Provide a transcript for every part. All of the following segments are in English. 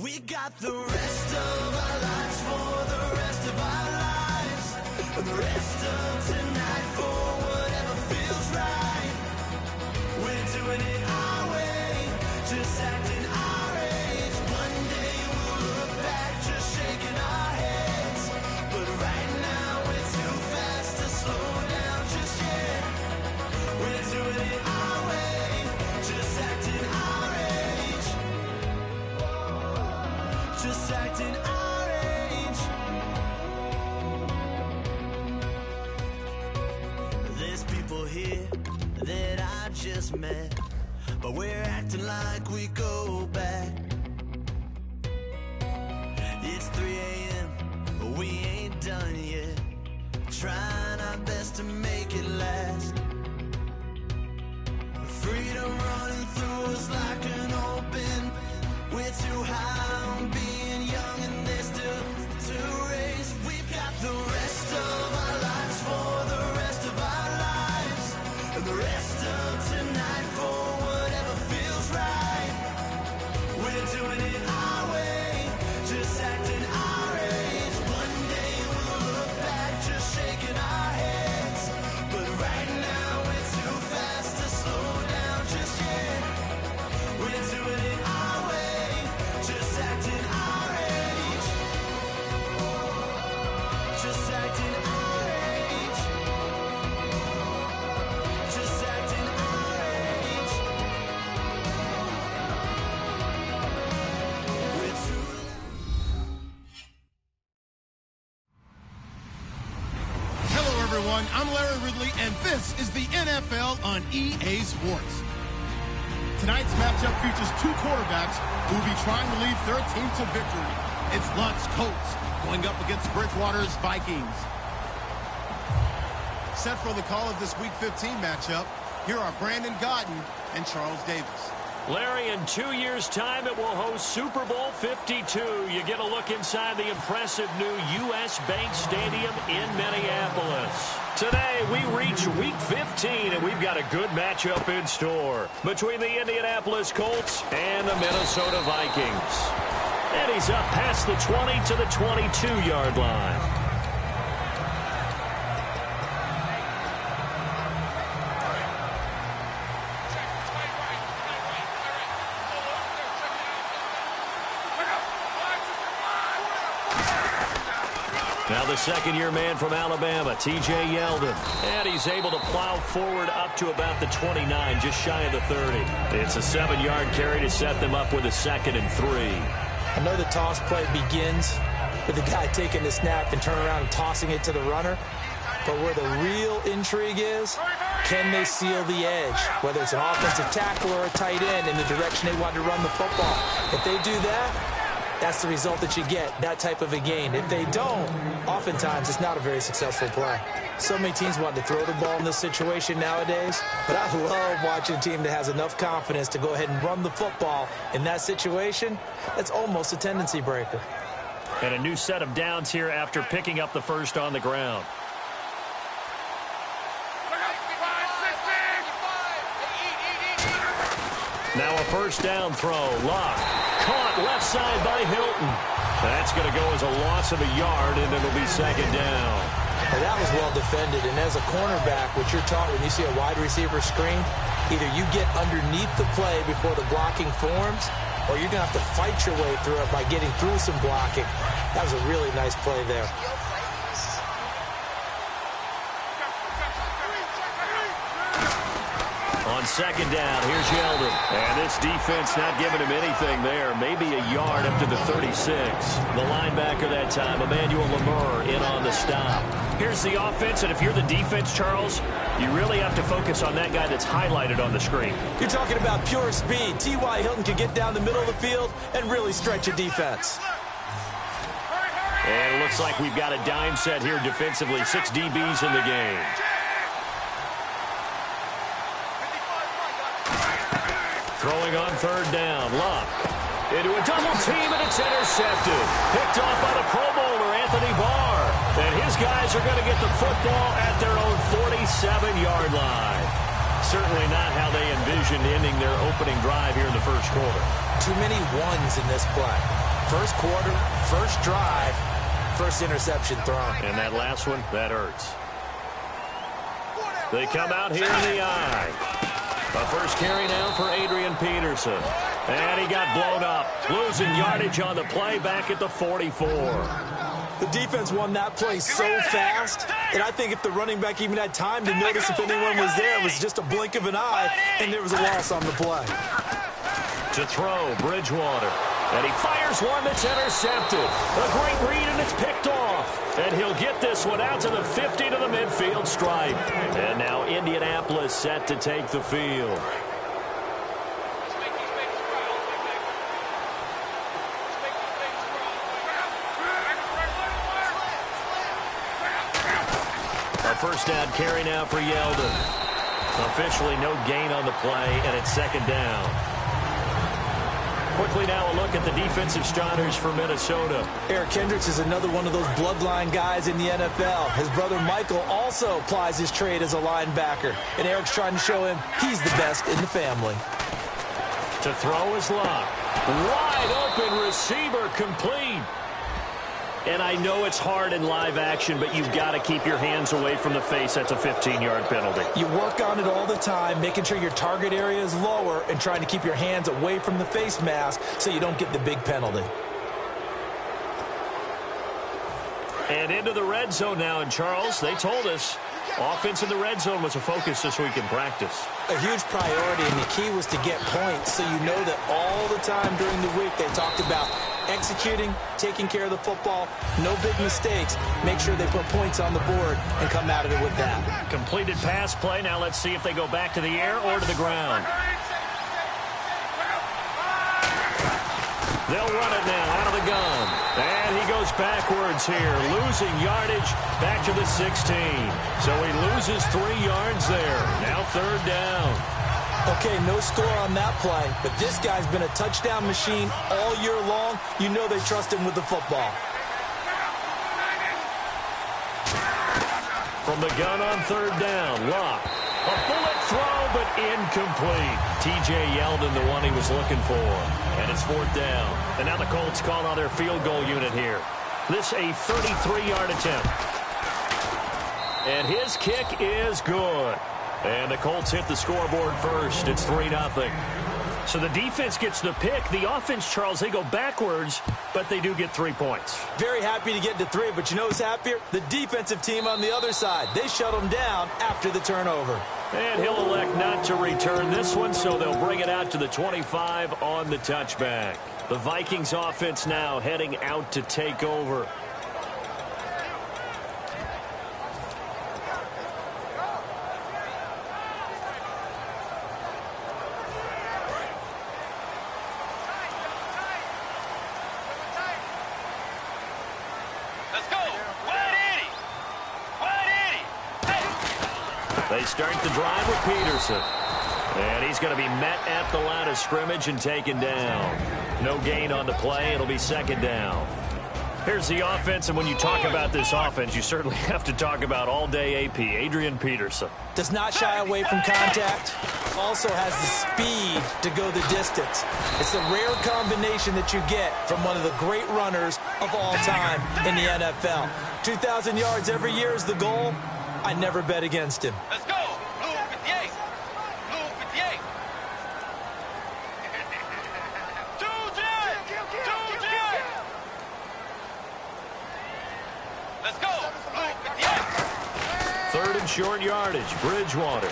We got the rest of our lives for the rest of our lives, and the rest of tonight for whatever feels right. We're doing it our way, just acting our age. One day we'll look back just shaking our heads, but right now we're too fast to slow down just yet. We're doing it our way, just acting our age. Just acting our age. There's people here that I just met, but we're acting like we go back. It's 3 a.m., but we ain't done yet, trying our best to make it last. Freedom running through us like an open. We're too high on being young, and there's still to race. We've got the rest of our lives for the rest of our lives, and the rest of tonight for whatever feels right. We're doing it our way, just acting our age. One day we'll look back just shaking our heads, but right now we're too fast to slow down just yet. We're doing it our way, just acting our age. Just acting our age. Just acting our age. We're too Hello, everyone. I'm Larry Ridley, and this is the NFL on EA Sports. Tonight's matchup features two quarterbacks who will be trying to lead their team to victory. It's Luck's Colts going up against Bridgewater's Vikings. Set for the call of this Week 15 matchup, here are Brandon Godden and Charles Davis. Larry, in 2 years' time, it will host Super Bowl 52. You get a look inside the impressive new U.S. Bank Stadium in Minneapolis. Today, we reach Week 15, and we've got a good matchup in store between the Indianapolis Colts and the Minnesota Vikings. And he's up past the 20 to the 22-yard line. Now the second-year man from Alabama, T.J. Yeldon. And he's able to plow forward up to about the 29, just shy of the 30. It's a 7-yard carry to set them up with a 2nd and 3. I know the toss play begins with the guy taking the snap and turning around and tossing it to the runner. But where the real intrigue is, can they seal the edge? Whether it's an offensive tackle or a tight end in the direction they want to run the football. If they do that, that's the result that you get, that type of a gain. If they don't, oftentimes it's not a very successful play. So many teams want to throw the ball in this situation nowadays, but I love watching a team that has enough confidence to go ahead and run the football in that situation. That's almost a tendency breaker. And a new set of downs here after picking up the first on the ground. Now a first down throw. Luck. Caught left side by Hilton. That's going to go as a loss of a yard, and it'll be 2nd down. Well, that was well defended, and as a cornerback, what you're taught when you see a wide receiver screen, either you get underneath the play before the blocking forms, or you're going to have to fight your way through it by getting through some blocking. That was a really nice play there. On 2nd down, here's Yeldon. And this defense not giving him anything there. Maybe a yard up to the 36. The linebacker that time, Emmanuel Lemur, in on the stop. Here's the offense, and if you're the defense, Charles, you really have to focus on that guy that's highlighted on the screen. You're talking about pure speed. T.Y. Hilton can get down the middle of the field and really stretch a defense. And it looks like we've got a dime set here defensively. 6 DBs in the game. Throwing on 3rd down, Luck. Into a double team, and it's intercepted. Picked off by the Pro Bowler, Anthony Barr. And his guys are going to get the football at their own 47-yard line. certainly not how they envisioned ending their opening drive here in the first quarter. Too many ones in this play. First quarter, first drive, first interception thrown. And that last one, that hurts. They come out here in the eye. A first carry now for Adrian Peterson. And he got blown up. Losing yardage on the play back at the 44. The defense won that play so fast, and I think if the running back even had time to notice if anyone was there, it was just a blink of an eye, and there was a loss on the play. To throw, Bridgewater. And he fires one that's intercepted. A great read, and it's picked off. And he'll get this one out to the 50 to the midfield stripe. And now Indianapolis set to take the field. A first down carry now for Yeldon. Officially no gain on the play, and it's second down. Quickly now a look at the defensive starters for Minnesota. Eric Kendricks is another one of those bloodline guys in the NFL. His brother Michael also applies his trade as a linebacker, and Eric's trying to show him he's the best in the family. To throw is Locke. Wide open receiver, complete. And I know it's hard in live action, but you've got to keep your hands away from the face. That's a 15-yard penalty. You work on it all the time, making sure your target area is lower and trying to keep your hands away from the face mask so you don't get the big penalty. And into the red zone now. And, Charles, they told us offense in the red zone was a focus this week in practice. A huge priority, and the key was to get points. So you know that all the time during the week they talked about executing, taking care of the football, no big mistakes. Make sure they put points on the board and come out of it with that. Completed pass play. Now let's see if they go back to the air or to the ground. They'll run it now out of the gun. And he goes backwards here, losing yardage back to the 16. So he loses 3 yards there. Now third down. Okay, no score on that play, but this guy's been a touchdown machine all year long. You know they trust him with the football. From the gun on third down, Locke. A bullet throw, but incomplete. T.J. Yeldon, the one he was looking for. And it's fourth down. And now the Colts call on their field goal unit here. This a 33-yard attempt. And his kick is good. And the Colts hit the scoreboard first. It's 3-0. So the defense gets the pick. The offense, Charles, they go backwards, but they do get 3 points. Very happy to get to 3, but you know who's happier? The defensive team on the other side. They shut them down after the turnover. And he'll elect not to return this one, so they'll bring it out to the 25 on the touchback. The Vikings offense now heading out to take over. They start the drive with Peterson. And he's going to be met at the line of scrimmage and taken down. No gain on the play. It'll be second down. Here's the offense, and when you talk about this offense, you certainly have to talk about all-day AP, Adrian Peterson. Does not shy away from contact. Also has the speed to go the distance. It's a rare combination that you get from one of the great runners of all time in the NFL. 2,000 yards every year is the goal. I never bet against him. Let's go. Blue 58. Blue 58. 2-10. Let's go. Blue 58. Third and short yardage. Bridgewater.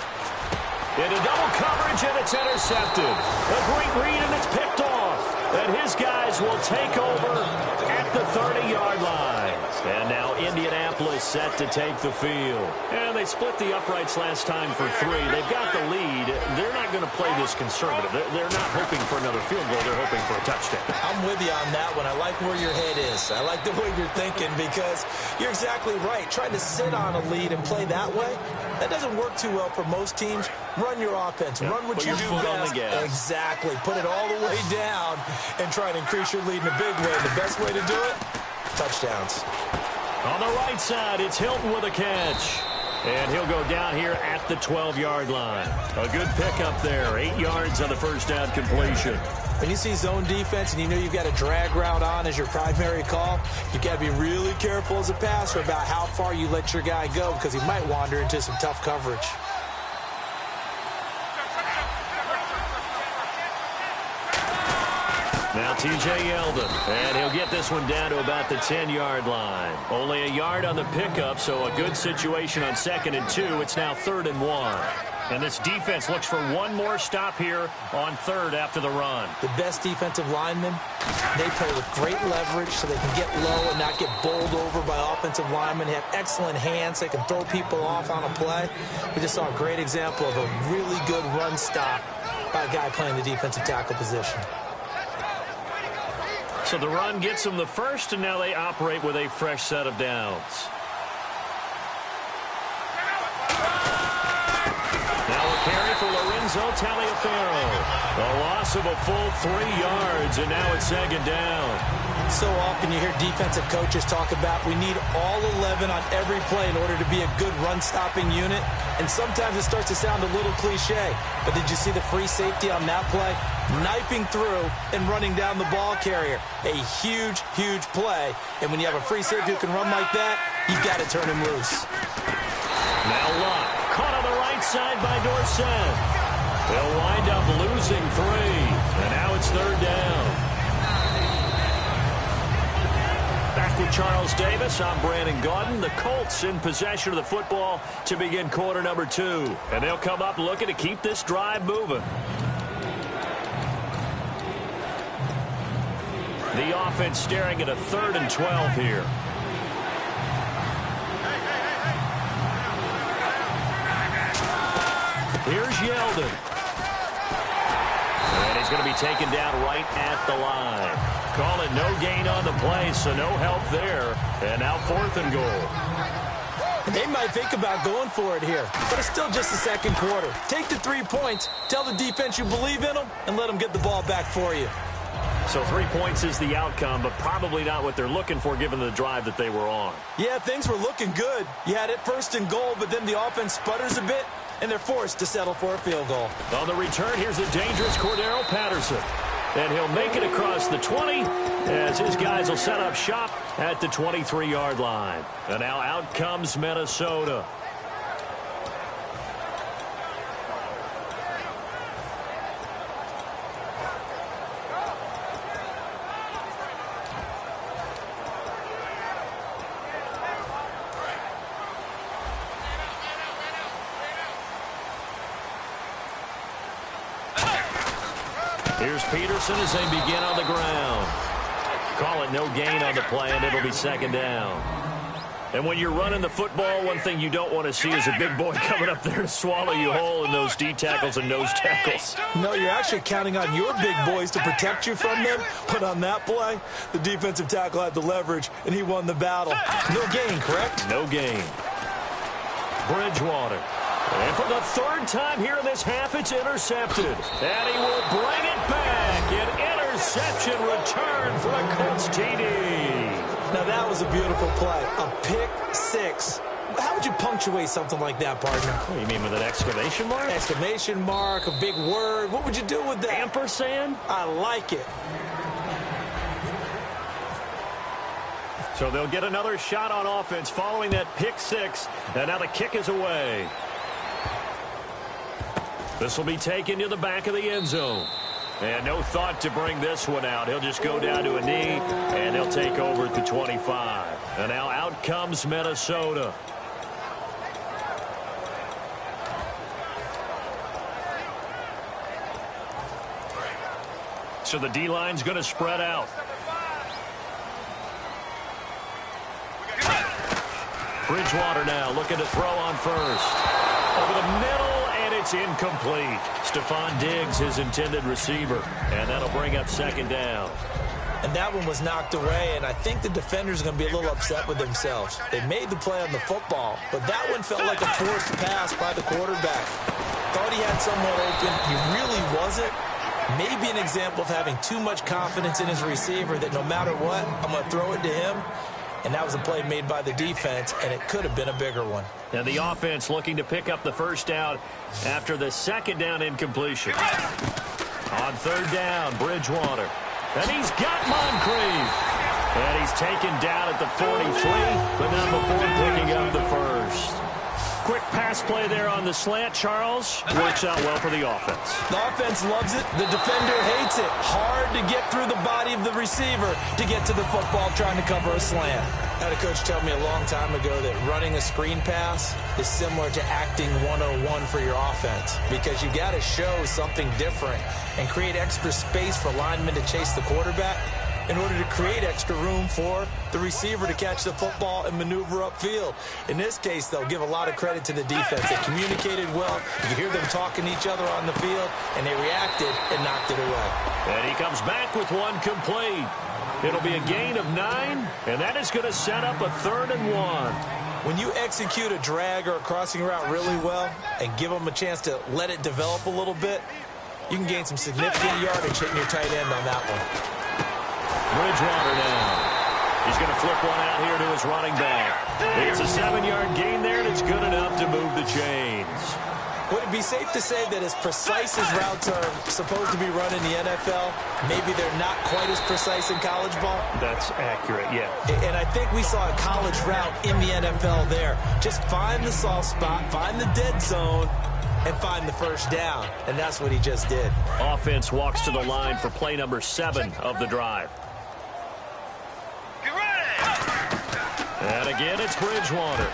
Into double coverage, and it's intercepted. A great read, and it's picked off. And his guys will take over at the 30-yard line. And now Indianapolis set to take the field. And they split the uprights last time for 3. They've got the lead. They're not going to play this conservative. They're not hoping for another field goal. They're hoping for a touchdown. I'm with you on that one. I like where your head is. I like the way you're thinking because you're exactly right. Trying to sit on a lead and play that way, that doesn't work too well for most teams. Run your offense. Yep. Run what Put you your do foot on best. the gas. Exactly. Put it all the way down and try and increase your lead in a big way. The best way to do it, touchdowns. On the right side, it's Hilton with a catch. And he'll go down here at the 12-yard line. A good pickup there. 8 yards on the first down completion. When you see zone defense and you know you've got a drag route on as your primary call, you've got to be really careful as a passer about how far you let your guy go because he might wander into some tough coverage. Now T.J. Yeldon, and he'll get this one down to about the 10-yard line. Only a yard on the pickup, so a good situation on 2nd and 2. It's now 3rd and 1. And this defense looks for one more stop here on 3rd after the run. The best defensive linemen, they play with great leverage so they can get low and not get bowled over by offensive linemen. They have excellent hands. They can throw people off on a play. We just saw a great example of a really good run stop by a guy playing the defensive tackle position. So the run gets them the first, and now they operate with a fresh set of downs. Now a carry for Lorenzo Taliaferro. A loss of a full 3 yards, and now it's 2nd down. So often you hear defensive coaches talk about we need all 11 on every play in order to be a good run-stopping unit. And sometimes it starts to sound a little cliche. But did you see the free safety on that play? Knifing through and running down the ball carrier. A huge, huge play. And when you have a free safety who can run like that, you've got to turn him loose. Now Locke, caught on the right side by Dorsett. They'll wind up losing 3. And now it's 3rd down. Back with Charles Davis, I'm Brandon Gaudin. The Colts in possession of the football to begin quarter number 2. And they'll come up looking to keep this drive moving. The offense staring at a 3rd and 12 here. Here's Yeldon. And he's going to be taken down right at the line. Call it no gain on the play, so no help there. And now 4th and goal. They might think about going for it here, but it's still just the 2nd quarter. Take the 3 points, tell the defense you believe in them, and let them get the ball back for you. So 3 points is the outcome, but probably not what they're looking for given the drive that they were on. Yeah, things were looking good. You had it 1st and goal, but then the offense sputters a bit, and they're forced to settle for a field goal. On the return, here's the dangerous Cordero Patterson. And he'll make it across the 20 as his guys will set up shop at the 23-yard line. And now out comes Minnesota. Here's Peterson as they begin on the ground. Call it no gain on the play, and it'll be 2nd down. And when you're running the football, one thing you don't want to see is a big boy coming up there to swallow you whole in those D tackles and nose tackles. No, you're actually counting on your big boys to protect you from them. But on that play, the defensive tackle had the leverage, and he won the battle. No gain, correct? No gain. Bridgewater. And for the 3rd time here in this half, it's intercepted. And he will bring it back. An interception return for a Colts TD. Now, that was a beautiful play. A pick 6. How would you punctuate something like that, partner? What do you mean, with an exclamation mark? Exclamation mark, a big word. What would you do with that? Ampersand? I like it. So they'll get another shot on offense following that pick 6. And now the kick is away. This will be taken to the back of the end zone. And no thought to bring this one out. He'll just go down to a knee, and he'll take over at the 25. And now out comes Minnesota. So the D-line's going to spread out. Bridgewater now looking to throw on first. Over the middle, and it's incomplete. Stephon Diggs, his intended receiver. And that'll bring up 2nd down. And that one was knocked away, and I think the defenders are going to be a little upset with themselves. They made the play on the football, but that one felt like a forced pass by the quarterback. Thought he had someone open. He really wasn't. Maybe an example of having too much confidence in his receiver that no matter what, I'm going to throw it to him. And that was a play made by the defense, and it could have been a bigger one. And the offense looking to pick up the first down after the second down incompletion. On third down, Bridgewater. And he's got Moncrief. And he's taken down at the 43, but not before picking up the first. Quick pass play there on the slant, Charles. Works out well for the offense. The offense loves it. The defender hates it. Hard to get through the body of the receiver to get to the football trying to cover a slant. I had a coach tell me a long time ago that running a screen pass is similar to acting 101 for your offense, because you got to show something different and create extra space for linemen to chase the quarterback in order to create extra room for the receiver to catch the football and maneuver upfield. In this case, they'll give a lot of credit to the defense. They communicated well. You could hear them talking to each other on the field, and they reacted and knocked it away. And he comes back with one complete. It'll be a gain of 9, and that is going to set up a 3rd and 1. When you execute a drag or a crossing route really well and give them a chance to let it develop a little bit, you can gain some significant yardage hitting your tight end on that one. Bridgewater now. He's going to flip one out here to his running back. It's a 7-yard gain there, and it's good enough to move the chains. Would it be safe to say that as precise as routes are supposed to be run in the NFL, maybe they're not quite as precise in college ball? That's accurate, yeah. And I think we saw a college route in the NFL there. Just find the soft spot, find the dead zone, and find the first down. And that's what he just did. Offense walks to the line for play number 7 of the drive. And again, it's Bridgewater.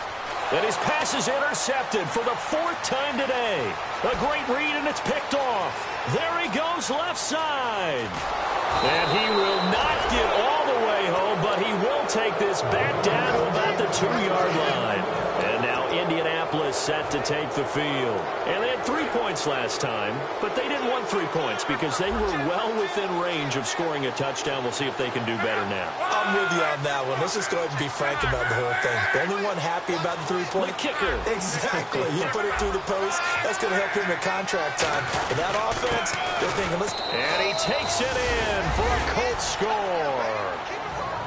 And his pass is intercepted for the 4th time today. A great read, and it's picked off. There he goes, left side. And he will not get all the way home, but he will take this back down to about the 2-yard line. And now Indianapolis set to take the field. And they had 3 points last time, but they didn't want 3 points because they were well within range of scoring a touchdown. We'll see if they can do better now. I'm with you on that one. Let's just go ahead and be frank about the whole thing. The only one happy about the 3-point? The kicker. Exactly. He put it through the post. That's going to help him at contract time. But that offense, they're thinking, let's... And he takes it in for a Colts score.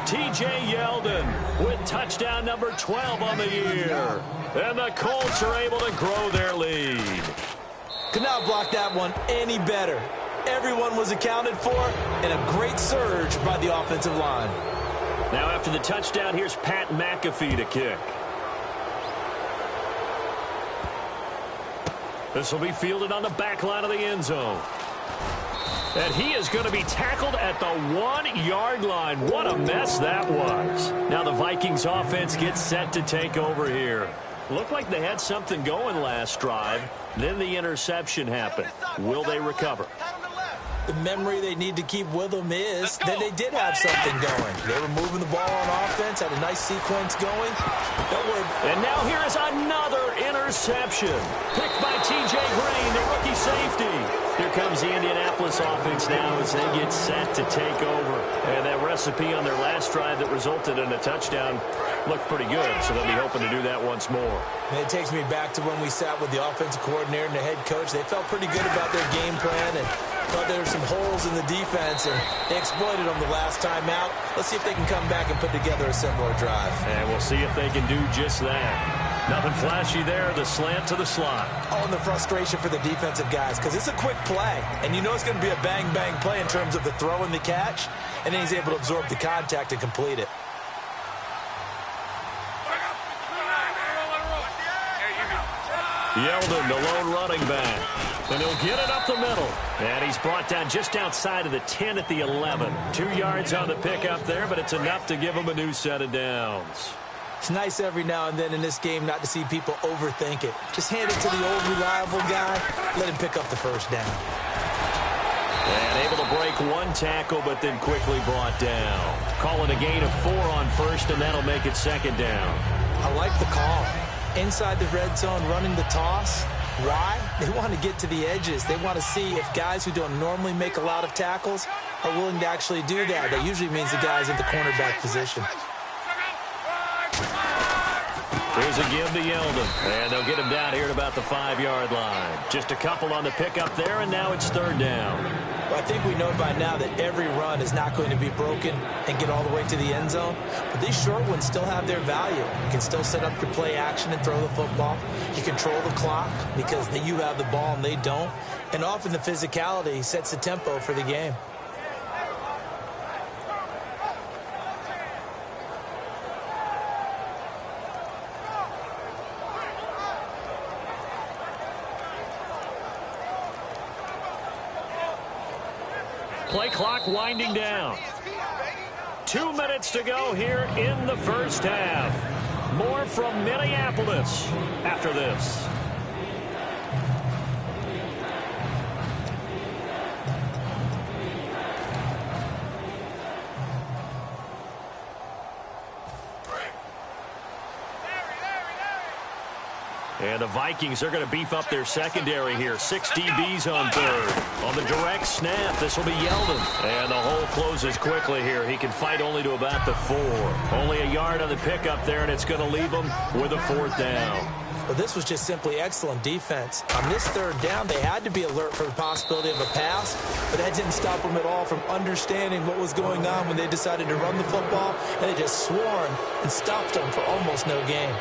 T.J. Yeldon with touchdown number 12 on the year. And the Colts are able to grow their lead. Could not block that one any better. Everyone was accounted for, and a great surge by the offensive line. Now after the touchdown, here's Pat McAfee to kick. This will be fielded on the back line of the end zone. And he is going to be tackled at the 1-yard line. What a mess that was. Now the Vikings offense gets set to take over here. Looked like they had something going last drive. Then the interception happened. Will they recover? The memory they need to keep with them is that they did have something going. They were moving the ball on offense, had a nice sequence going. And now here is another interception. Picked by T.J. Green, the rookie safety. Here comes the Indianapolis offense now as they get set to take over. And that recipe on their last drive that resulted in a touchdown looked pretty good, so they'll be hoping to do that once more. And it takes me back to when we sat with the offensive coordinator and the head coach. They felt pretty good about their game plan and thought there were some holes in the defense, and they exploited them the last time out. Let's see if they can come back and put together a similar drive. And we'll see if they can do just that. Nothing flashy there, the slant to the slot. Oh, and the frustration for the defensive guys, because it's a quick play, and you know it's going to be a bang-bang play in terms of the throw and the catch, and then he's able to absorb the contact and complete it. Yeldon, the lone running back. And he'll get it up the middle. And he's brought down just outside of the 10 at the 11. 2 yards on the pickup there, but it's enough to give him a new set of downs. It's nice every now and then in this game not to see people overthink it. Just hand it to the old reliable guy. Let him pick up the first down. And able to break one tackle, but then quickly brought down. Calling a gain of 4 on first, and that'll make it second down. I like the call. Inside the red zone, running the toss. Why? They want to get to the edges. They want to see if guys who don't normally make a lot of tackles are willing to actually do that. That usually means the guy's in the cornerback position. Here's a give to Yeldon. And they'll get him down here at about the 5-yard line. Just a couple on the pickup there, and now it's third down. Well, I think we know by now that every run is not going to be broken and get all the way to the end zone. But these short ones still have their value. You can still set up your play action and throw the football. You control the clock because you have the ball and they don't. And often the physicality sets the tempo for the game. Play clock winding down. 2 minutes to go here in the first half. More from Minneapolis after this. And the Vikings are going to beef up their secondary here. 6 DBs on third. On the direct snap, this will be Yeldon. And the hole closes quickly here. He can fight only to about the 4. Only a yard on the pickup there, and it's going to leave him with a 4th down. Well, this was just simply excellent defense. On this 3rd down, they had to be alert for the possibility of a pass, but that didn't stop them at all from understanding what was going on when they decided to run the football, and they just swarmed and stopped them for almost no gain.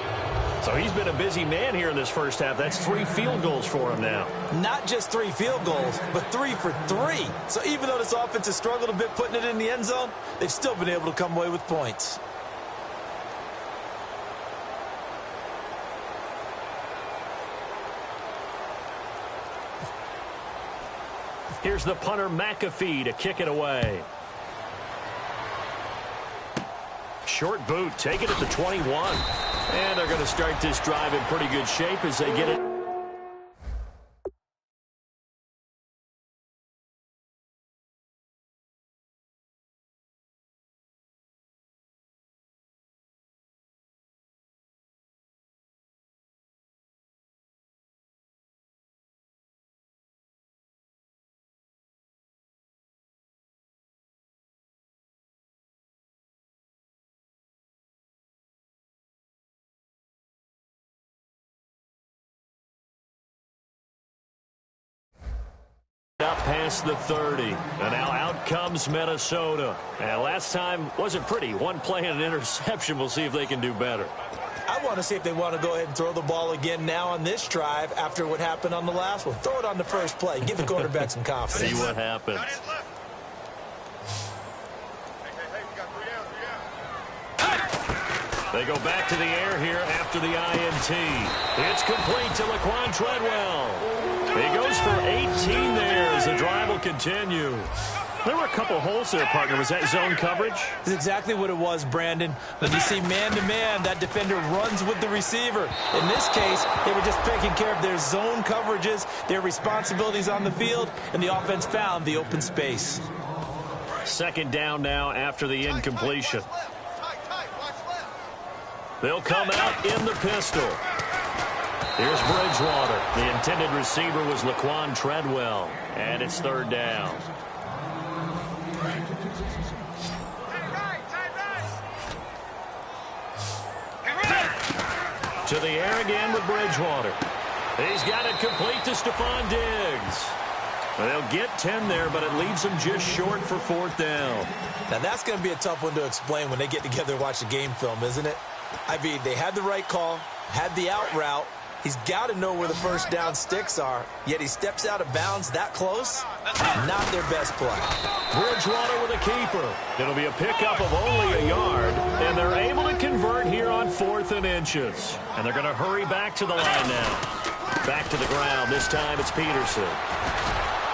So he's been a busy man here in this first half. That's 3 field goals for him now. Not just 3 field goals, but 3 for 3. So even though this offense has struggled a bit putting it in the end zone, they've still been able to come away with points. Here's the punter McAfee to kick it away. Short boot, take it at the 21. And they're going to start this drive in pretty good shape as they get it. Up past the 30, and now out comes Minnesota. And last time wasn't pretty. One play and an interception. We'll see if they can do better. I want to see if they want to go ahead and throw the ball again now on this drive after what happened on the last one. Throw it on the first play. Give the quarterback some confidence. See what happens. They go back to the air here after the INT. It's complete to Laquan Treadwell. He goes for 18 there as the drive will continue. There were a couple holes there, partner. Was that zone coverage? That's exactly what it was, Brandon. When you see man-to-man, that defender runs with the receiver. In this case, they were just taking care of their zone coverages, their responsibilities on the field, and the offense found the open space. 2nd down now after the incompletion. They'll come out in the pistol. Here's Bridgewater. The intended receiver was Laquan Treadwell. And it's 3rd down. To the air again with Bridgewater. He's got it complete to Stephon Diggs. They'll get 10 there, but it leaves them just short for 4th down. Now, that's going to be a tough one to explain when they get together and watch the game film, isn't it? I mean, they had the right call, had the out route. He's got to know where the first down sticks are, yet he steps out of bounds that close. Not their best play. Bridgewater with a keeper. It'll be a pickup of only a yard, and they're able to convert here on 4th and inches. And they're going to hurry back to the line now. Back to the ground. This time it's Peterson.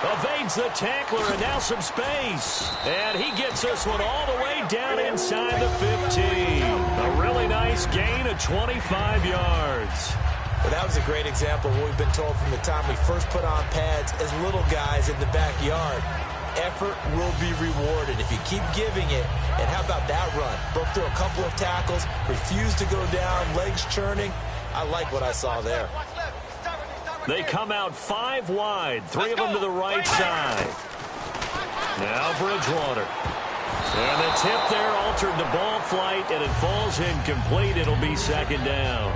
Evades the tackler, and now some space. And he gets this one all the way down inside the 15. A really nice gain of 25 yards. Well, that was a great example of what we've been told from the time we first put on pads as little guys in the backyard. Effort will be rewarded if you keep giving it. And how about that run? Broke through a couple of tackles, refused to go down, legs churning. I like what I saw there. They come out 5 wide, 3 of them to the right side. Now Bridgewater. And the tip there altered the ball flight, and it falls incomplete. It'll be 2nd down.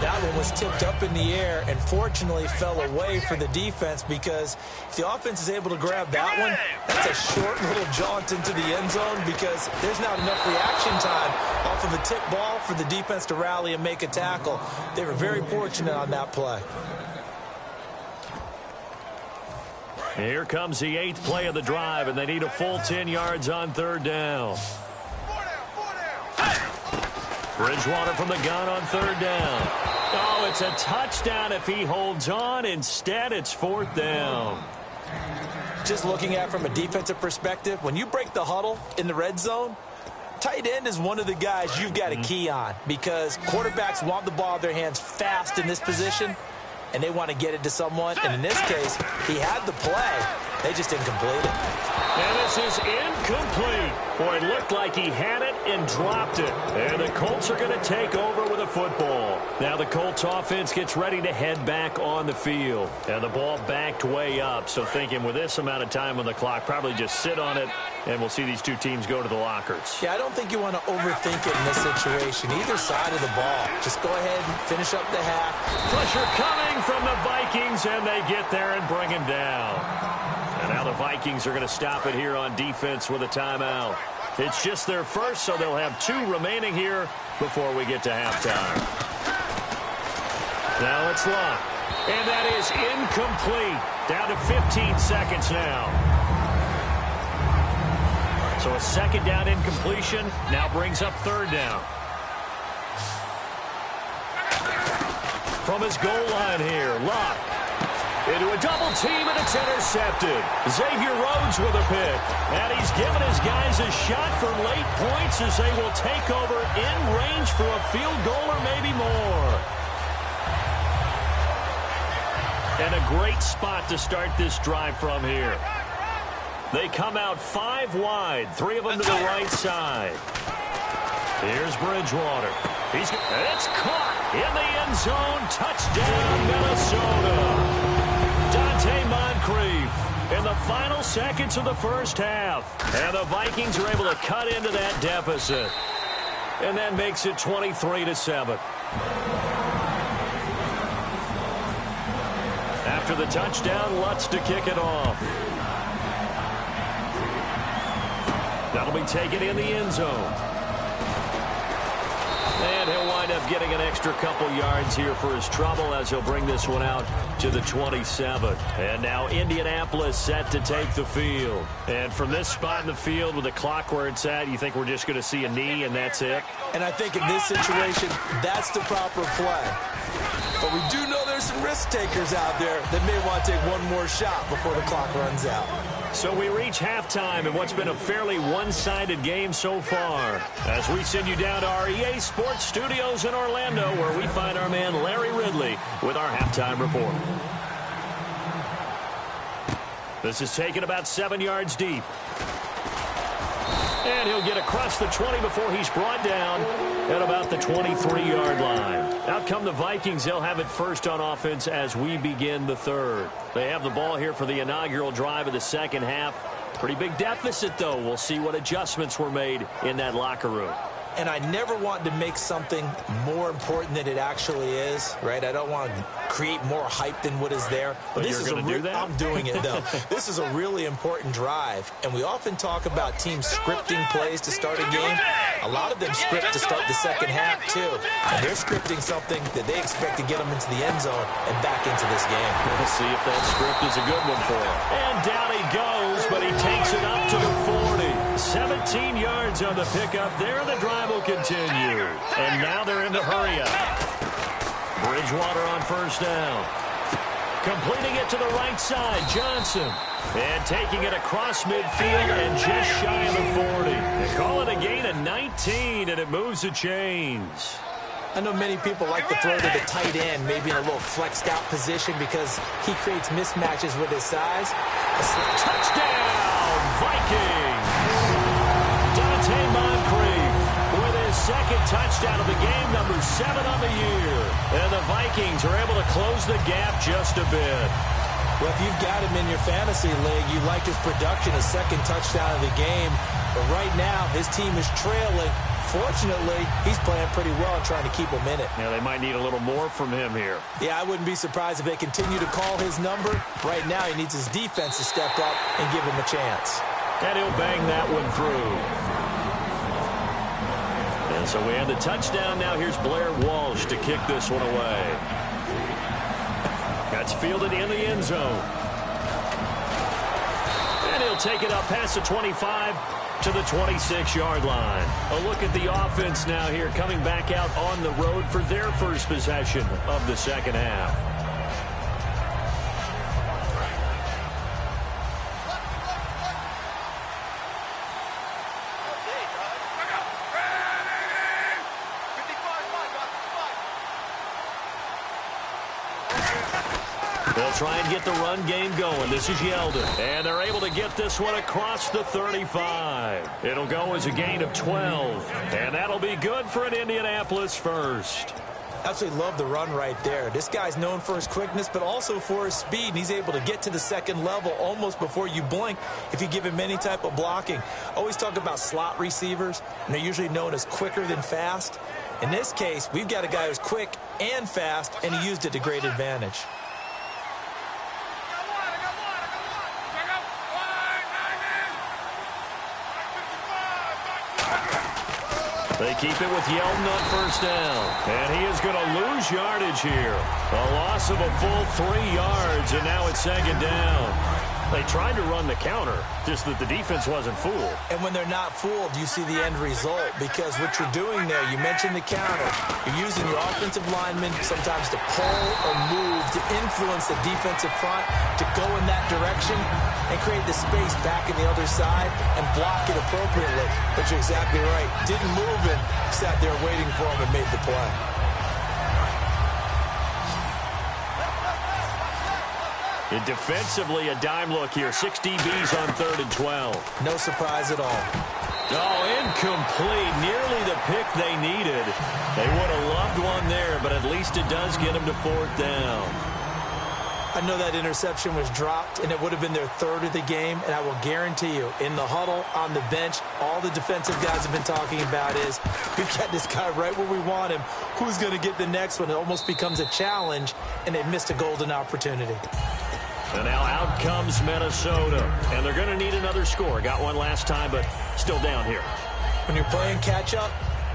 That one was tipped up in the air and fortunately fell away for the defense, because if the offense is able to grab that one, that's a short little jaunt into the end zone, because there's not enough reaction time off of a tip ball for the defense to rally and make a tackle. They were very fortunate on that play. Here comes the 8th play of the drive, and they need a full 10 yards on 3rd down. Bridgewater from the gun on 3rd down. Oh, it's a touchdown if he holds on. Instead, it's 4th down. Just looking at it from a defensive perspective, when you break the huddle in the red zone, tight end is one of the guys you've got to key on, because quarterbacks want the ball in their hands fast in this position, and they want to get it to someone. And in this case, he had the play. They just didn't complete it. And this is incomplete. Boy, it looked like he had it and dropped it. And the Colts are going to take over with a football. Now the Colts offense gets ready to head back on the field. And the ball backed way up. So thinking with this amount of time on the clock, probably just sit on it, and we'll see these two teams go to the lockers. Yeah, I don't think you want to overthink it in this situation. Either side of the ball. Just go ahead and finish up the half. Pressure coming from the Vikings, and they get there and bring him down. And now the Vikings are going to stop it here on defense with a timeout. It's just their first, so they'll have 2 remaining here before we get to halftime. Now it's locked. And that is incomplete. Down to 15 seconds now. So a 2nd down incompletion now brings up 3rd down. From his goal line here, Locke. Into a double team, and it's intercepted. Xavier Rhodes with a pick. And he's given his guys a shot for late points as they will take over in range for a field goal or maybe more. And a great spot to start this drive from here. They come out 5 wide, 3 of them to the right side. Here's Bridgewater. It's caught in the end zone. Touchdown, Minnesota. Dante Moncrief in the final seconds of the first half. And the Vikings are able to cut into that deficit. And that makes it 23-7. After the touchdown, Lutz to kick it off. That'll be taken in the end zone. And he'll wind up getting an extra couple yards here for his trouble as he'll bring this one out to the 27. And now Indianapolis set to take the field. And from this spot in the field with the clock where it's at, you think we're just going to see a knee and that's it? And I think in this situation, that's the proper play. But we do know there's some risk takers out there that may want to take one more shot before the clock runs out. So we reach halftime in what's been a fairly one-sided game so far, as we send you down to our EA Sports Studios in Orlando, where we find our man Larry Ridley with our halftime report. This is taken about 7 yards deep. And he'll get across the 20 before he's brought down at about the 23-yard line. Out come the Vikings. They'll have it first on offense as we begin the 3rd. They have the ball here for the inaugural drive of the second half. Pretty big deficit, though. We'll see what adjustments were made in that locker room. And I never want to make something more important than it actually is, right? I don't want to create more hype than what is there. But this is I'm doing it, though. This is a really important drive. And we often talk about teams scripting plays to start a game. A lot of them script to start the second half, too. And they're scripting something that they expect to get them into the end zone and back into this game. We'll see if that script is a good one for him. And down he goes, but he takes it up to the 40. 17 yards on the pickup there. The drive will continue. And now they're in the hurry up. Bridgewater on first down. Completing it to the right side, Johnson. And taking it across midfield and just shy of the 40. They call it a gain of 19, and it moves the chains. I know many people like to throw to the tight end, maybe in a little flexed out position because he creates mismatches with his size. Touchdown, Vikings! Dante Moncrief with his second touchdown of the game, number 7 on the year. And the Vikings are able to close the gap just a bit. Well, if you've got him in your fantasy league, you like his production, his second touchdown of the game. But right now, his team is trailing Unfortunately, he's playing pretty well and trying to keep him in it. Yeah, they might need a little more from him here. Yeah, I wouldn't be surprised if they continue to call his number. Right now, he needs his defense to step up and give him a chance. And he'll bang that one through. And so we have the touchdown. Now here's Blair Walsh to kick this one away. That's fielded in the end zone. And he'll take it up past the 25 to the 26-yard line. A look at the offense now here, coming back out on the road for their first possession of the second half. They'll try and get the run game going. This is Yeldon. And they're able to get this one across the 35. It'll go as a gain of 12. And that'll be good for an Indianapolis first. Absolutely love the run right there. This guy's known for his quickness, but also for his speed. And he's able to get to the second level almost before you blink if you give him any type of blocking. Always talk about slot receivers, and they're usually known as quicker than fast. In this case, we've got a guy who's quick and fast, and he used it to great advantage. They keep it with Yeldon on first down. And he is going to lose yardage here. A loss of a full 3 yards, and now it's second down. They tried to run the counter, just that the defense wasn't fooled. And when they're not fooled, you see the end result, because what you're doing there, you mentioned the counter. You're using your offensive linemen sometimes to pull or move to influence the defensive front to go in that direction and create the space back in the other side and block it appropriately. But you're exactly right. Didn't move it, sat there waiting for him and made the play. And defensively, a dime look here. 6 DBs on 3rd and 12. No surprise at all. Oh, incomplete. Nearly the pick they needed. They would have loved one there, but at least it does get them to 4th down. I know that interception was dropped, and it would have been their 3rd of the game, and I will guarantee you, in the huddle, on the bench, all the defensive guys have been talking about is, we've got this guy right where we want him. Who's going to get the next one? It almost becomes a challenge, and they've missed a golden opportunity. And now out comes Minnesota. And they're going to need another score. Got one last time, but still down here. When you're playing catch-up,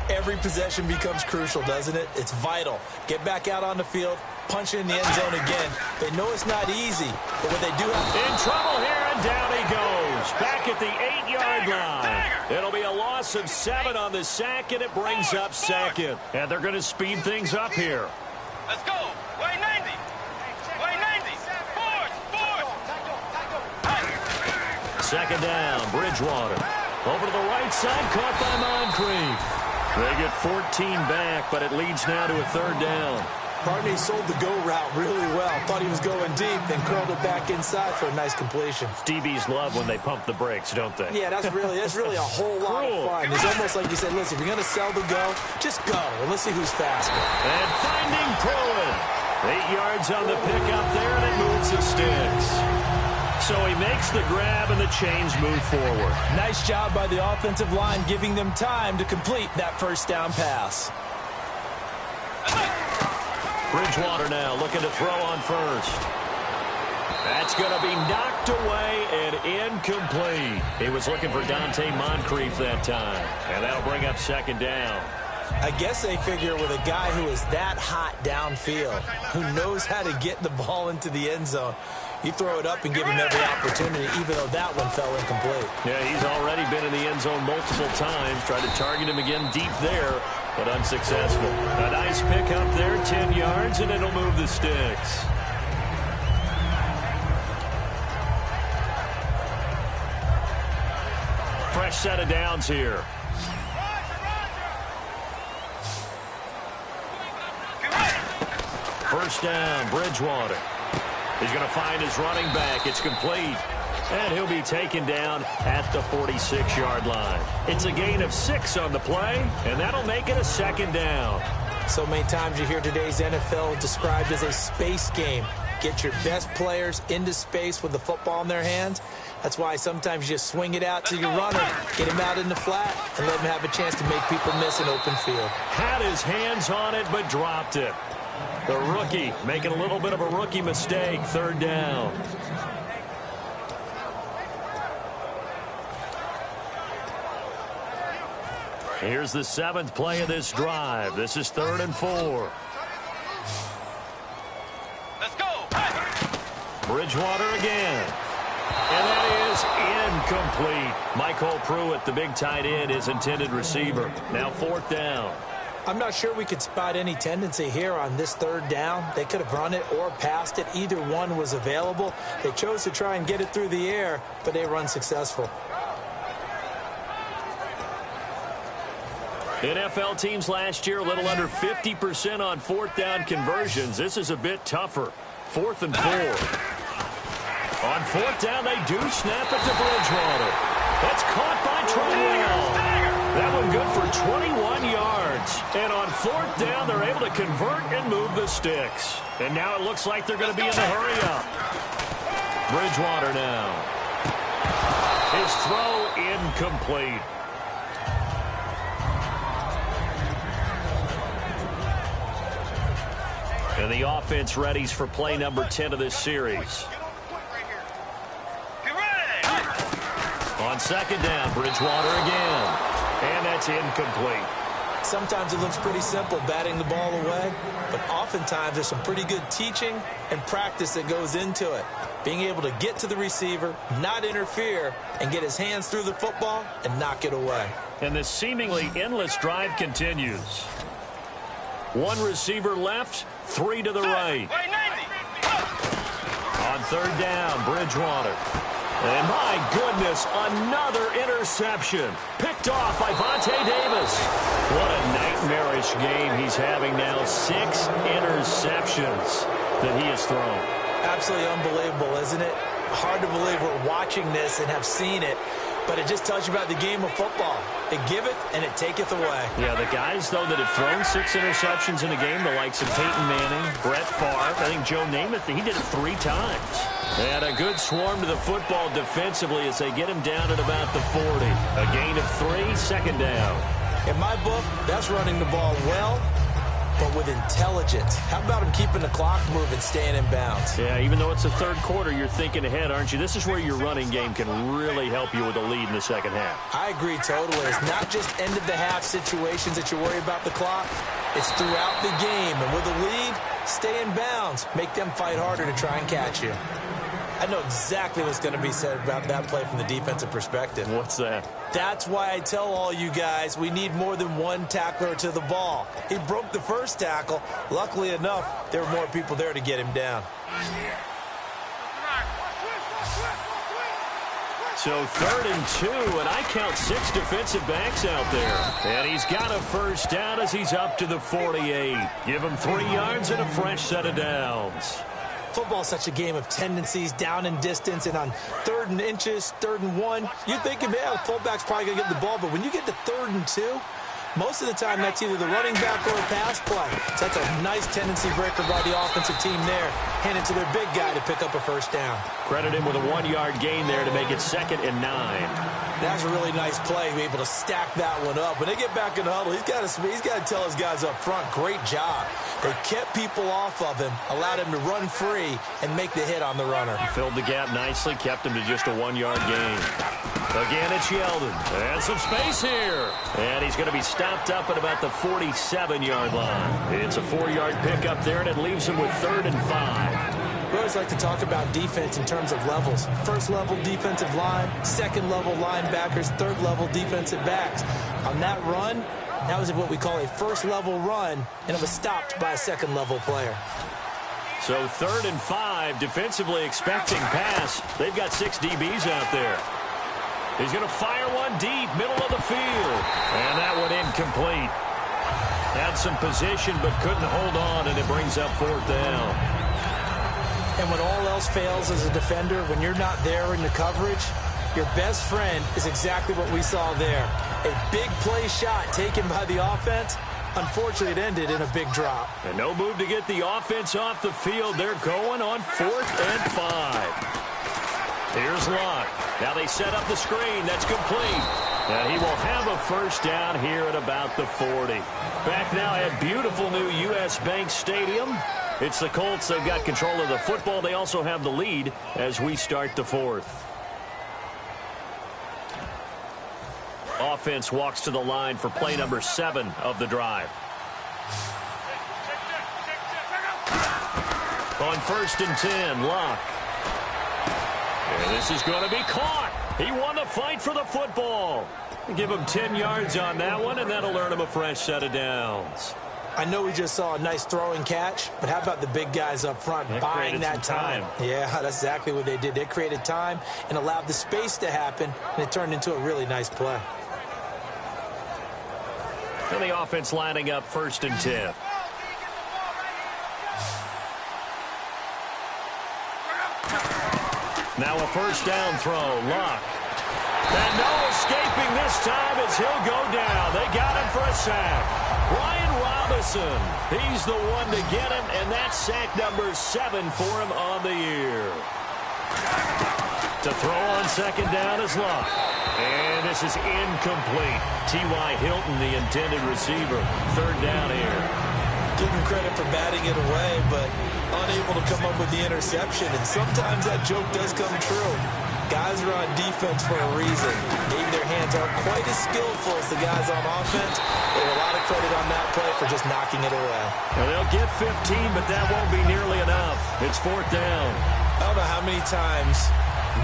every possession becomes crucial, doesn't it? It's vital. Get back out on the field, punch it in the end zone again. They know it's not easy, but what they do have... In trouble here, and down he goes. Back at the 8-yard line. It'll be a loss of 7 on the sack, and it brings up second. And they're going to speed things up here. Let's go. Way 90. Way 90. Second down, Bridgewater. Over to the right side, caught by Moncrief. They get 14 back, but it leads now to a 3rd down. Partney sold the go route really well. Thought he was going deep, then curled it back inside for a nice completion. DBs love when they pump the brakes, don't they? Yeah, that's really a whole lot of fun. It's almost like you said, listen, if you're going to sell the go, just go, and let's see who's faster. And finding Pruitt. 8 yards on the pickup there, and it moves the sticks. So he makes the grab, and the chains move forward. Nice job by the offensive line, giving them time to complete that first down pass. Bridgewater now looking to throw on first. That's going to be knocked away and incomplete. He was looking for Dante Moncrief that time, and that'll bring up second down. I guess they figure with a guy who is that hot downfield, who knows how to get the ball into the end zone, you throw it up and give him every opportunity, even though that one fell incomplete. Yeah, he's already been in the end zone multiple times. Tried to target him again deep there, but unsuccessful. A nice pick up there, 10 yards, and it'll move the sticks. Fresh set of downs here. First down, Bridgewater. He's going to find his running back. It's complete. And he'll be taken down at the 46-yard line. It's a gain of 6 on the play, and that'll make it a second down. So many times you hear today's NFL described as a space game. get your best players into space with the football in their hands. That's why sometimes you just swing it out to your runner, get him out in the flat, and let him have a chance to make people miss an open field. Had his hands on it, but dropped it. The rookie making a little bit of a rookie mistake, third down. Here's the 7th play of this drive. This is 3rd and 4. Let's go. Bridgewater again. And that is incomplete. Michael Pruitt, the big tight end, his intended receiver. Now 4th down. I'm not sure we could spot any tendency here on this 3rd down. They could have run it or passed it. Either one was available. They chose to try and get it through the air, but they were unsuccessful. NFL teams last year a little under 50% on 4th down conversions. This is a bit tougher. 4th and 4. On 4th down, they do snap it to Bridgewater. That's caught by Treadwell. That one good for 21 yards. And on 4th down, they're able to convert and move the sticks. And now it looks like they're going to be in the hurry-up. Bridgewater now. His throw incomplete. And the offense readies for play number 10 of this series. On 2nd down, Bridgewater again. And that's incomplete. Sometimes it looks pretty simple, batting the ball away, but oftentimes there's some pretty good teaching and practice that goes into it. Being able to get to the receiver, not interfere, and get his hands through the football and knock it away. And this seemingly endless drive continues. One receiver left, 3 to the right. On 3rd down, Bridgewater. And my goodness, another interception. Picked off by Vontae Davis. What a nightmarish game he's having now. 6 interceptions that he has thrown. Absolutely unbelievable, isn't it? Hard to believe we're watching this and have seen it, but it just tells you about the game of football. It giveth and it taketh away. Yeah, the guys, though, that have thrown 6 interceptions in a game, the likes of Peyton Manning, Brett Favre, I think Joe Namath, he did it 3 times. And a good swarm to the football defensively as they get him down at about the 40. A gain of 3, 2nd down. In my book, that's running the ball well, but with intelligence. How about him keeping the clock moving, staying in bounds? Yeah, even though it's the 3rd quarter, you're thinking ahead, aren't you? This is where your running game can really help you with a lead in the 2nd half. I agree totally. It's not just end-of-the-half situations that you worry about the clock. It's throughout the game. And with a lead, stay in bounds. Make them fight harder to try and catch you. I know exactly what's going to be said about that play from the defensive perspective. What's that? That's why I tell all you guys we need more than one tackler to the ball. He broke the first tackle. Luckily enough, there were more people there to get him down. So 3rd and 2, and I count 6 defensive backs out there. And he's got a first down as he's up to the 48. Give him 3 yards and a fresh set of downs. Football's such a game of tendencies, down and distance, and on 3rd and inches, 3rd and 1, you're thinking, man, the fullback's probably going to get the ball, but when you get to 3rd and 2, most of the time that's either the running back or a pass play. So that's a nice tendency breaker by the offensive team there. Hand it to their big guy to pick up a first down. Credit him with a 1-yard gain there to make it 2nd and 9. That's a really nice play, be able to stack that one up. When they get back in the huddle, he's got to tell his guys up front, great job. They kept people off of him, allowed him to run free and make the hit on the runner. Filled the gap nicely, kept him to just a 1-yard gain. Again, it's Yeldon. And some space here. And he's going to be stopped up at about the 47-yard line. It's a 4-yard pickup there, and it leaves him with 3rd and 5. We always like to talk about defense in terms of levels. 1st level defensive line, 2nd level linebackers, 3rd level defensive backs. On that run, that was what we call a 1st level run, and it was stopped by a 2nd level player. So 3rd and 5, defensively expecting pass. They've got 6 DBs out there. He's going to fire one deep, middle of the field. And that one incomplete. Had some position but couldn't hold on, and it brings up 4th down. And when all else fails as a defender, when you're not there in the coverage, your best friend is exactly what we saw there. A big play shot taken by the offense, Unfortunately, it ended in a big drop. And no move to get the offense off the field. They're going on 4th and 5. Here's Locke. Now they set up the screen. That's complete. And he will have a first down here at about the 40. Back now at beautiful new U.S. Bank Stadium. It's the Colts. They've got control of the football. They also have the lead as we start the 4th. Offense walks to the line for play number 7 of the drive. On 1st and 10, Locke. And this is going to be caught. He won the fight for the football. Give him 10 yards on that one, and that'll earn him a fresh set of downs. I know we just saw a nice throwing catch, but how about the big guys up front buying that time? Yeah, that's exactly what they did. They created time and allowed the space to happen, and it turned into a really nice play. And the offense lining up 1st and 10. Now a first down throw, Locke. And no escaping this time as he'll go down. They got him for a sack. Ryan Robinson, he's the one to get him, and that's sack number 7 for him on the year. To throw on 2nd down is Locke. And this is incomplete. T.Y. Hilton, the intended receiver. 3rd down here. Give him credit for batting it away, but unable to come up with the interception. And sometimes that joke does come true. Guys are on defense for a reason. Maybe their hands aren't quite as skillful as the guys on offense. But a lot of credit on that play for just knocking it away. Well, they'll get 15, but that won't be nearly enough. It's 4th down. I don't know how many times,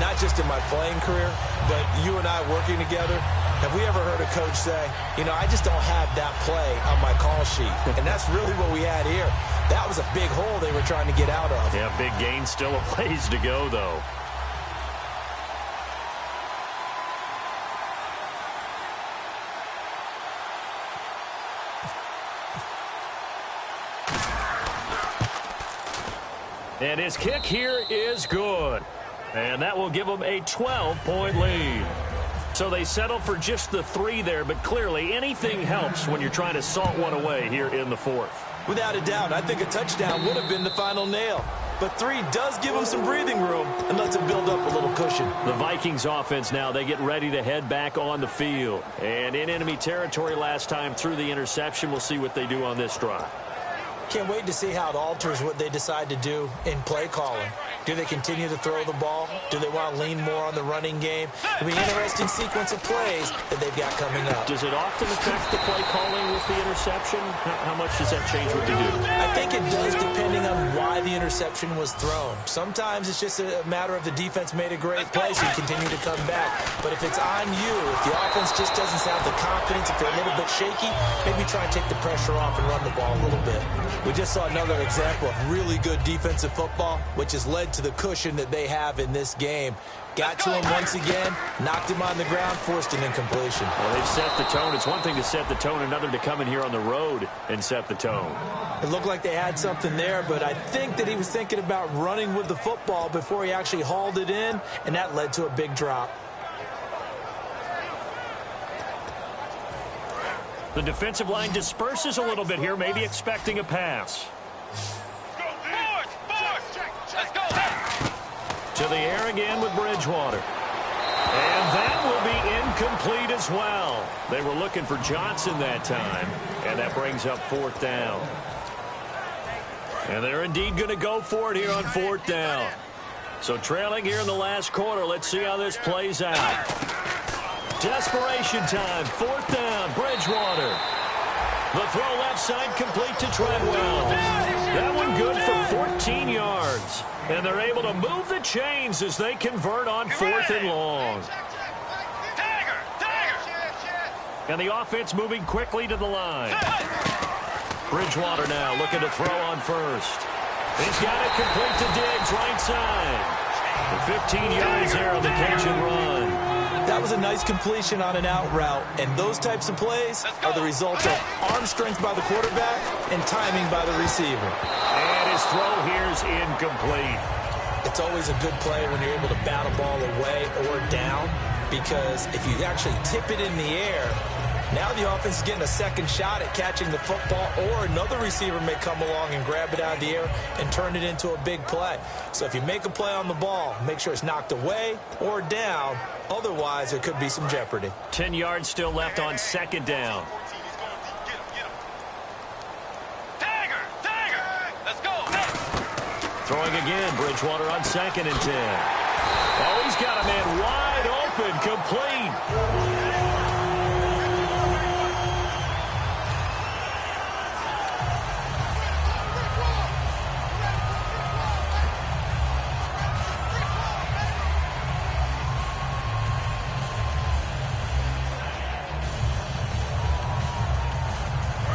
not just in my playing career, but you and I working together, have we ever heard a coach say, you know, I just don't have that play on my call sheet. And that's really what we had here. That was a big hole they were trying to get out of. Yeah, big gain, still a ways to go, though. And his kick here is good. And that will give them a 12-point lead. So they settle for just the 3 there, but clearly anything helps when you're trying to salt one away here in the 4th. Without a doubt, I think a touchdown would have been the final nail. But 3 does give them some breathing room and lets it build up a little cushion. The Vikings offense now, they get ready to head back on the field. And in enemy territory last time through the interception, we'll see what they do on this drive. Can't wait to see how it alters what they decide to do in play calling. Do they continue to throw the ball? Do they want to lean more on the running game? It'll be an interesting sequence of plays that they've got coming up. Does it often affect the play calling with the interception? How much does that change what they do? I think it does depending on why the interception was thrown. Sometimes it's just a matter of the defense made a great play, so you continue to come back. But if it's on you, if the offense just doesn't have the confidence, if they're a little bit shaky, maybe try and take the pressure off and run the ball a little bit. We just saw another example of really good defensive football, which has led to the cushion that they have in this game. Got to him once again, knocked him on the ground, forced an incompletion. Well, they've set the tone. It's one thing to set the tone, another to come in here on the road and set the tone. It looked like they had something there, but I think that he was thinking about running with the football before he actually hauled it in, and that led to a big drop. The defensive line disperses a little bit here, maybe expecting a pass. Let's go. To the air again with Bridgewater. And that will be incomplete as well. They were looking for Johnson that time, and that brings up 4th down. And they're indeed going to go for it here on 4th down. So trailing here in the last quarter, let's see how this plays out. Desperation time, 4th down, Bridgewater. The throw left side complete to Treadwell. That one good for 14 yards. And they're able to move the chains as they convert on 4th and long. And the offense moving quickly to the line. Bridgewater now looking to throw on 1st. He's got it complete to Diggs, right side. 15 yards there on the catch and run. That was a nice completion on an out route, and those types of plays are the result of arm strength by the quarterback and timing by the receiver. And his throw here is incomplete. It's always a good play when you're able to bat a ball away or down, because if you actually tip it in the air, Now the offense is getting a second shot at catching the football, or another receiver may come along and grab it out of the air and turn it into a big play. So if you make a play on the ball, make sure it's knocked away or down. Otherwise, there could be some jeopardy. 10 yards still left on second down. Throwing again, Bridgewater on 2nd and 10. Oh, he's got a man wide open, complete.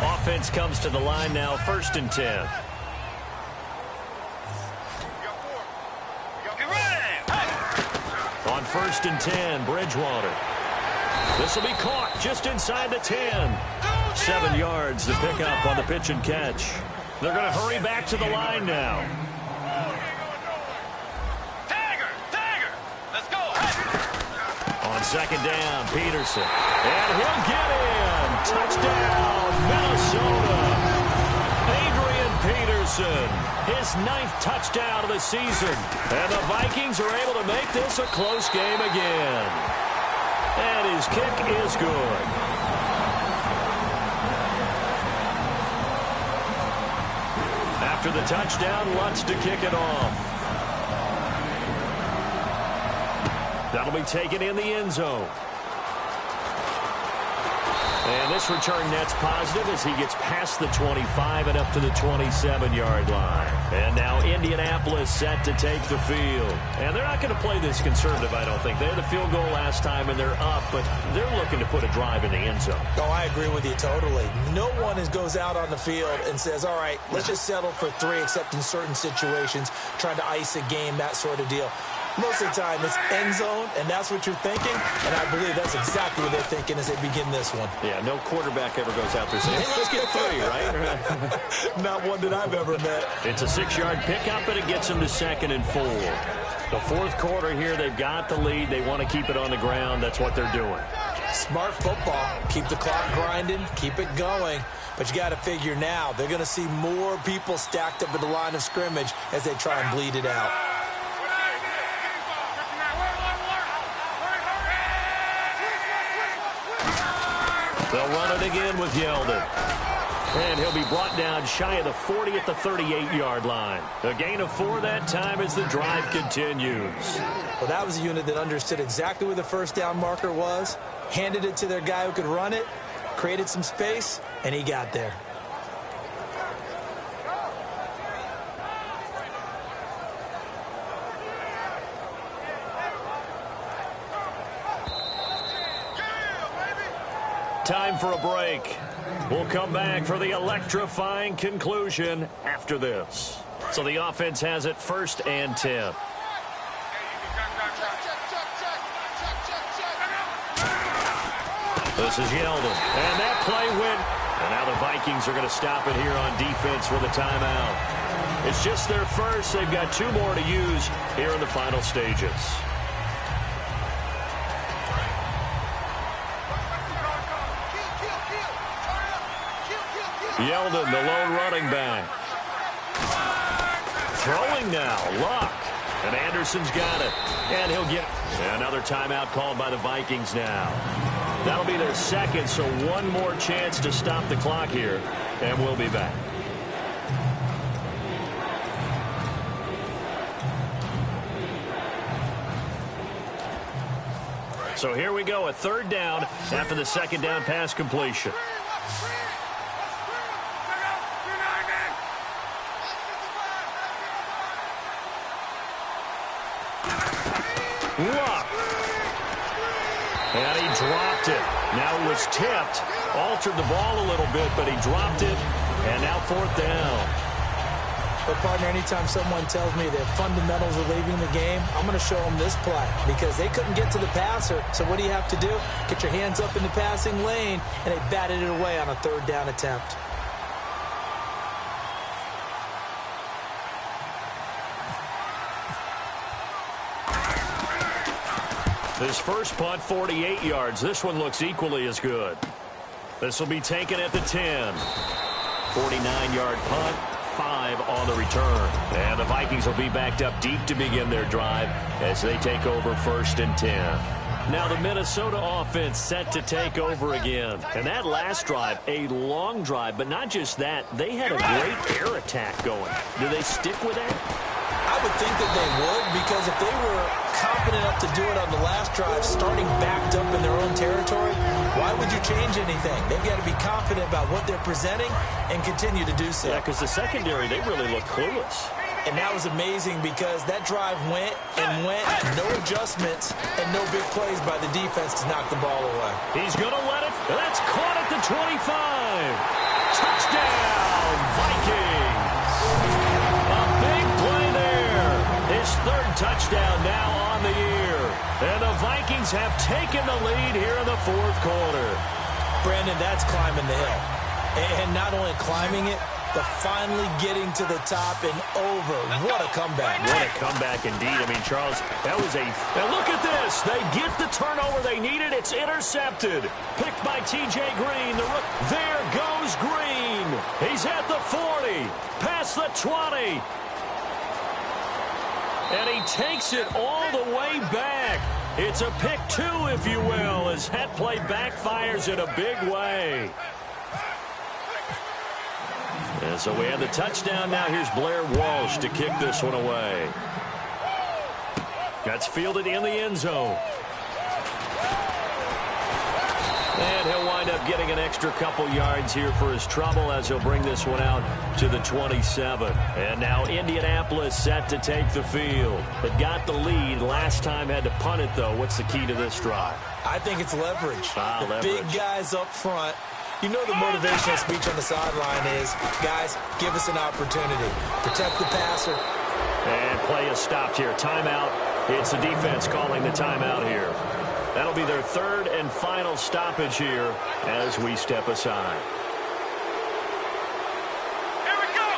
Offense comes to the line now, 1st and 10. On 1st and 10, Bridgewater. This will be caught just inside the 10. 7 yards to pick up on the pitch and catch. They're going to hurry back to the line now. Let's go. On 2nd down, Peterson. And he'll get in. Touchdown, Minnesota. Adrian Peterson, his 9th touchdown of the season. And the Vikings are able to make this a close game again. And his kick is good. After the touchdown, Lutz to kick it off. That'll be taken in the end zone. And this return net's positive as he gets past the 25 and up to the 27-yard line. And now Indianapolis set to take the field. And they're not going to play this conservative, I don't think. They had the field goal last time, and they're up, but they're looking to put a drive in the end zone. Oh, I agree with you totally. No one goes out on the field and says, all right, let's just settle for 3, except in certain situations, trying to ice a game, that sort of deal. Most of the time, it's end zone, and that's what you're thinking. And I believe that's exactly what they're thinking as they begin this one. Yeah, no quarterback ever goes out there saying, hey, let's get 3, right? Not one that I've ever met. It's a 6-yard pickup, and it gets them to 2nd and 4. The 4th quarter here, they've got the lead. They want to keep it on the ground. That's what they're doing. Smart football. Keep the clock grinding. Keep it going. But you got to figure now, they're going to see more people stacked up at the line of scrimmage as they try and bleed it out. They'll run it again with Yeldon. And he'll be brought down shy of the 40 at the 38-yard line. A gain of 4 that time as the drive continues. Well, that was a unit that understood exactly where the first down marker was, handed it to their guy who could run it, created some space, and he got there. Time for a break. We'll come back for the electrifying conclusion after this. So the offense has it 1st and 10. This is Yeldon. And that play went. And now the Vikings are going to stop it here on defense with a timeout. It's just their first. They've got 2 more to use here in the final stages. Yeldon, the lone running back. Throwing now, Luck. And Anderson's got it. And he'll get another timeout called by the Vikings now. That'll be their 2nd, so 1 more chance to stop the clock here. And we'll be back. So here we go, a 3rd down after the 2nd down pass completion. Luck. And he dropped it. Now it was tipped. Altered the ball a little bit, but he dropped it. And now 4th down. But, partner, anytime someone tells me that fundamentals are leaving the game, I'm going to show them this play because they couldn't get to the passer. So what do you have to do? Get your hands up in the passing lane, and they batted it away on a 3rd down attempt. His first punt, 48 yards. This one looks equally as good. This will be taken at the 10. 49-yard punt, 5 on the return. And the Vikings will be backed up deep to begin their drive as they take over 1st and 10. Now the Minnesota offense set to take over again. And that last drive, a long drive, but not just that. They had a great air attack going. Do they stick with that? I would think that they would, because if they were confident enough to do it on the last drive, starting backed up in their own territory, why would you change anything? They've got to be confident about what they're presenting and continue to do so. Yeah, because the secondary, they really look clueless. And that was amazing because that drive went and went, no adjustments and no big plays by the defense to knock the ball away. He's going to let it. That's caught at the 25. Touchdown, Vikings. A big play there. His 3rd touchdown now on the year. And the Vikings have taken the lead here in the 4th quarter. Brandon, that's climbing the hill. And not only climbing it, but finally getting to the top and over. What a comeback. What a comeback indeed. I mean, Charles, that was a... And look at this. They get the turnover they needed. It's intercepted. Picked by T.J. Green. There goes Green. He's at the 40. Past the 20. And he takes it all the way back. It's a pick 2, if you will, as that play backfires in a big way. And so we have the touchdown. Now here's Blair Walsh to kick this one away. That's fielded in the end zone. And he'll wind up getting an extra couple yards here for his trouble as he'll bring this one out to the 27. And now Indianapolis set to take the field. They've got the lead. Last time had to punt it, though. What's the key to this drive? I think it's leverage. Leverage. Big guys up front. You know the motivational speech on the sideline is, guys, give us an opportunity. Protect the passer. And play is stopped here. Timeout. It's the defense calling the timeout here. That'll be their 3rd and final stoppage here as we step aside. Here we go.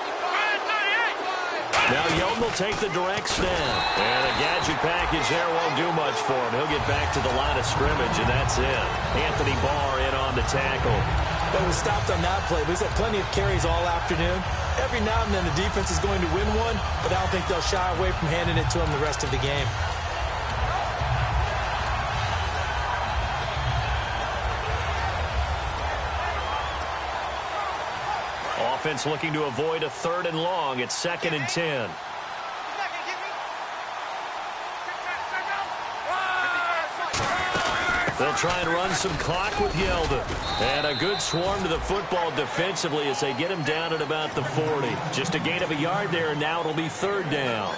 Now Yeldon will take the direct snap. And a gadget package there won't do much for him. He'll get back to the line of scrimmage, and that's it. Anthony Barr in on the tackle. But we stopped on that play. We've had plenty of carries all afternoon. Every now and then the defense is going to win one, but I don't think they'll shy away from handing it to him the rest of the game. Offense looking to avoid a 3rd and long. It's 2nd and 10. They'll try and run some clock with Yeldon. And a good swarm to the football defensively as they get him down at about the 40. Just a gain of a yard there, and now it'll be 3rd down.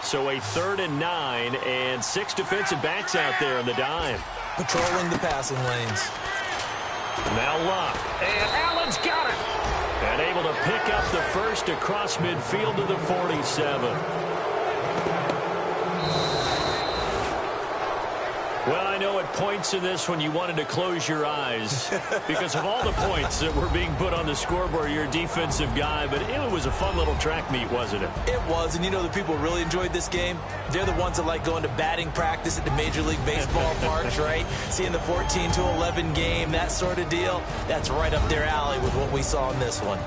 So a 3rd and 9, and 6 defensive backs out there in the dime. Patrolling the passing lanes. Now Luck, and Allen's got it. And able to pick up the first across midfield to the 47. Well, I know at points in this when you wanted to close your eyes because of all the points that were being put on the scoreboard. You're a defensive guy, but it was a fun little track meet, wasn't it? It was, and you know the people really enjoyed this game? They're the ones that like going to batting practice at the Major League Baseball parks, right? Seeing the 14-11 game, that sort of deal. That's right up their alley with what we saw in this one.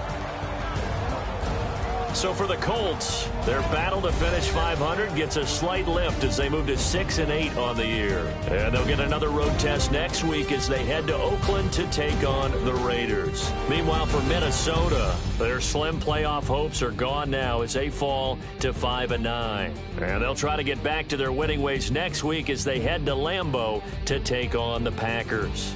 So for the Colts, their battle to finish 500 gets a slight lift as they move to 6-8 on the year. And they'll get another road test next week as they head to Oakland to take on the Raiders. Meanwhile, for Minnesota, their slim playoff hopes are gone now as they fall to 5-9. And they'll try to get back to their winning ways next week as they head to Lambeau to take on the Packers.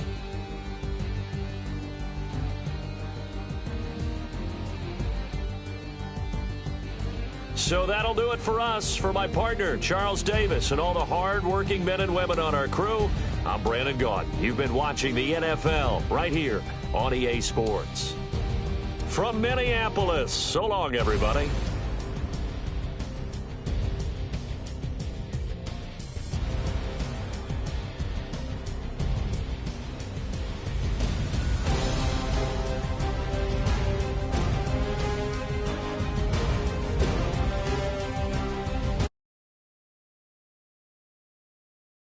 So that'll do it for us. For my partner, Charles Davis, and all the hard-working men and women on our crew, I'm Brandon Gaudin. You've been watching the NFL right here on EA Sports. From Minneapolis, so long, everybody.